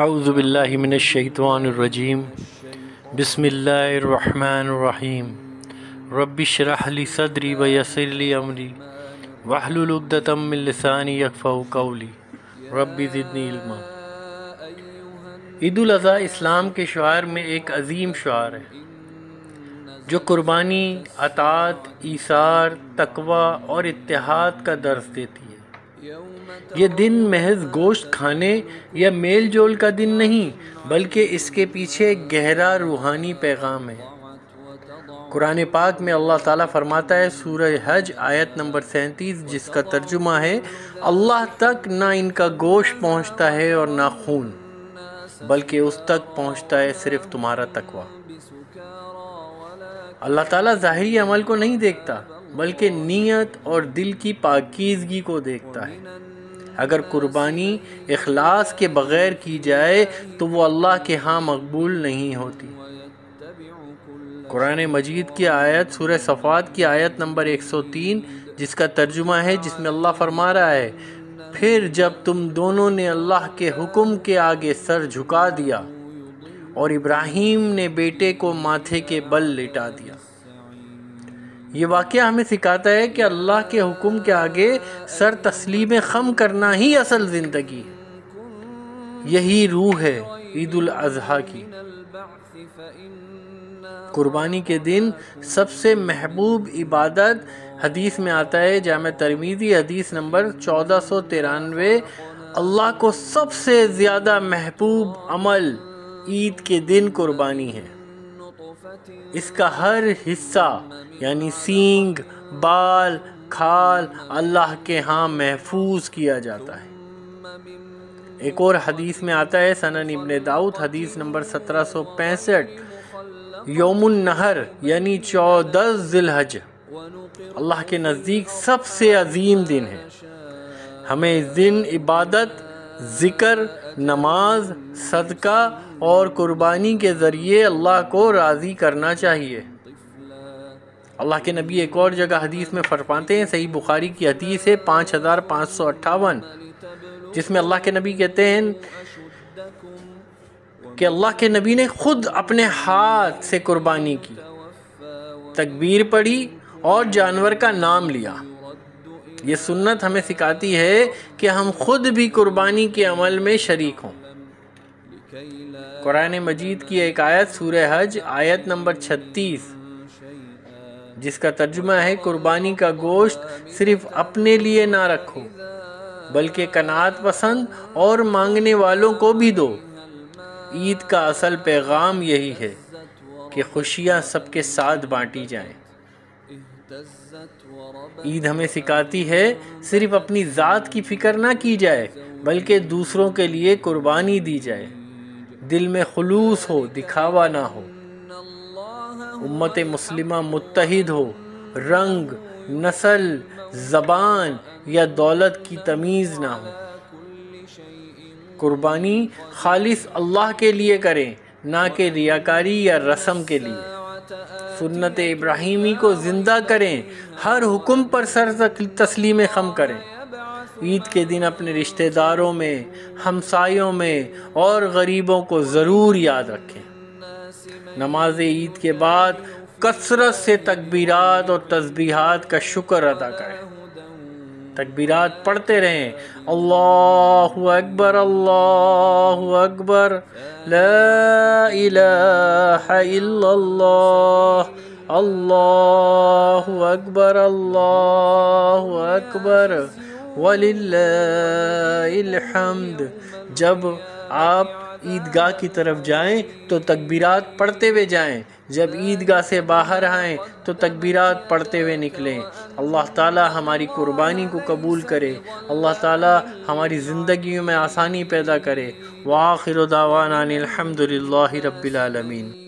اعوذ باللہ من الشیطان الرجیم بسم اللہ الرحمن الرحیم رب اشرح لی صدری ویسر لی امری واحلل عقدۃ من لسانی یفقہوا قولی رب زدنی علما۔ عید الاضحیٰ اسلام کے شعائر میں ایک عظیم شعار ہے جو قربانی، اطاعت، ایثار، تقوی اور اتحاد کا درس دیتی ہے۔ یہ دن محض گوشت کھانے یا میل جول کا دن نہیں، بلکہ اس کے پیچھے ایک گہرا روحانی پیغام ہے۔ قرآن پاک میں اللہ تعالیٰ فرماتا ہے، سورہ حج آیت نمبر 37، جس کا ترجمہ ہے، اللہ تک نہ ان کا گوشت پہنچتا ہے اور نہ خون، بلکہ اس تک پہنچتا ہے صرف تمہارا تقوی۔ اللہ تعالیٰ ظاہری عمل کو نہیں دیکھتا، بلکہ نیت اور دل کی پاکیزگی کو دیکھتا ہے۔ اگر قربانی اخلاص کے بغیر کی جائے تو وہ اللہ کے ہاں مقبول نہیں ہوتی۔ قرآن مجید کی آیت سورہ صفات کی آیت نمبر 103، جس کا ترجمہ ہے، جس میں اللہ فرما رہا ہے، پھر جب تم دونوں نے اللہ کے حکم کے آگے سر جھکا دیا اور ابراہیم نے بیٹے کو ماتھے کے بل لٹا دیا۔ یہ واقعہ ہمیں سکھاتا ہے کہ اللہ کے حکم کے آگے سر تسلیم خم کرنا ہی اصل زندگی ہے۔ یہی روح ہے عید الاضحیٰ کی۔ قربانی کے دن سب سے محبوب عبادت، حدیث میں آتا ہے، جامع ترمذی حدیث نمبر 1493، اللہ کو سب سے زیادہ محبوب عمل عید کے دن قربانی ہے۔ اس کا ہر حصہ یعنی سینگ، بال، کھال اللہ کے ہاں محفوظ کیا جاتا ہے۔ ایک اور حدیث میں آتا ہے، سنن ابن داؤد حدیث نمبر 1765، یوم النحر یعنی 14 ذی الحج اللہ کے نزدیک سب سے عظیم دن ہے۔ ہمیں اس دن عبادت، ذکر، نماز، صدقہ اور قربانی کے ذریعے اللہ کو راضی کرنا چاہیے۔ اللہ کے نبی ایک اور جگہ حدیث میں فرماتے ہیں، صحیح بخاری کی حدیث ہے 5558، جس میں اللہ کے نبی کہتے ہیں کہ اللہ کے نبی نے خود اپنے ہاتھ سے قربانی کی، تکبیر پڑھی اور جانور کا نام لیا۔ یہ سنت ہمیں سکھاتی ہے کہ ہم خود بھی قربانی کے عمل میں شریک ہوں۔ قرآن مجید کی ایک آیت سورہ حج آیت نمبر 36، جس کا ترجمہ ہے، قربانی کا گوشت صرف اپنے لیے نہ رکھو، بلکہ قناعت پسند اور مانگنے والوں کو بھی دو۔ عید کا اصل پیغام یہی ہے کہ خوشیاں سب کے ساتھ بانٹی جائیں۔ عید ہمیں سکھاتی ہے صرف اپنی ذات کی فکر نہ کی جائے، بلکہ دوسروں کے لیے قربانی دی جائے۔ دل میں خلوص ہو، دکھاوا نہ ہو۔ امت مسلمہ متحد ہو، رنگ، نسل، زبان یا دولت کی تمیز نہ ہو۔ قربانی خالص اللہ کے لیے کریں، نہ کہ ریاکاری یا رسم کے لیے۔ سنت ابراہیمی کو زندہ کریں، ہر حکم پر سر تسلیم خم کریں۔ عید کے دن اپنے رشتہ داروں میں، ہمسایوں میں اور غریبوں کو ضرور یاد رکھیں۔ نماز عید کے بعد کثرت سے تکبیرات اور تسبیحات کا شکر ادا کریں۔ تکبیرات پڑھتے رہیں، اللہ اکبر، اللہ اکبر، لا الہ الا اللہ، اللہ اکبر، اللہ اکبر، وللہ الحمد۔ جب آپ عیدگاہ کی طرف جائیں تو تکبیرات پڑھتے ہوئے جائیں، جب عیدگاہ سے باہر آئیں تو تکبیرات پڑھتے ہوئے نکلیں۔ اللہ تعالیٰ ہماری قربانی کو قبول کرے، اللہ تعالیٰ ہماری زندگیوں میں آسانی پیدا کرے۔ وآخر دعوانا ان الحمد للہ رب العالمین۔